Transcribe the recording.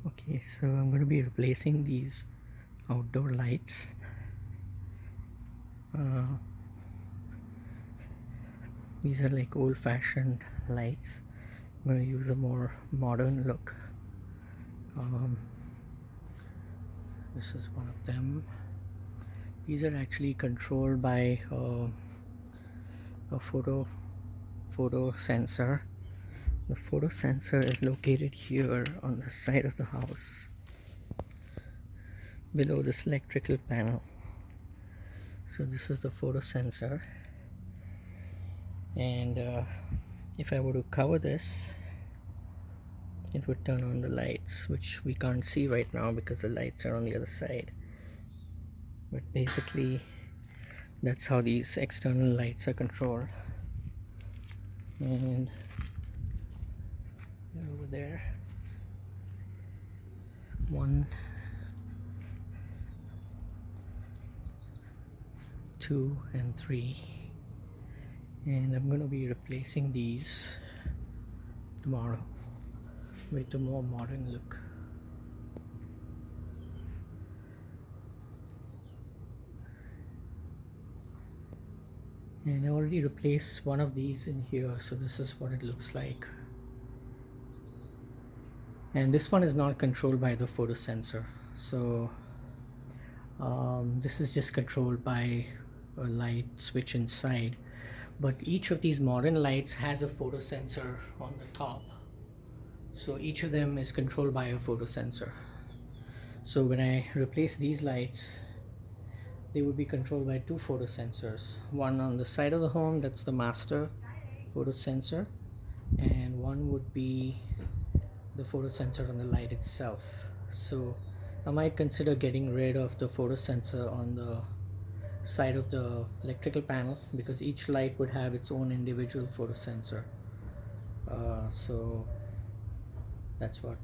Okay, so I'm going to be replacing these outdoor lights. Uh, these are like old-fashioned lights. I'm going to use a more modern look. Um, this is one of them. These are actually controlled by a photo sensor. The photo sensor is located here on the side of the house, below this electrical panel. So this is the photo sensor, and if I were to cover this, it would turn on the lights, which we can't see right now because the lights are on the other side. But basically that's how these external lights are controlled. And over there, 1, 2 and 3, and I'm going to be replacing these tomorrow with a more modern look. And I already replaced one of these in here, so this is what it looks like. And this one is not controlled by the photo sensor, so this is just controlled by a light switch inside. But each of these modern lights has a photo sensor on the top, so each of them is controlled by a photo sensor. So when I replace these lights, they would be controlled by two photo sensors, one on the side of the home, that's the master photo sensor, and one would be the photo sensor on the light itself. So I might consider getting rid of the photo sensor on the side of the electrical panel, because each light would have its own individual photo sensor. So that's what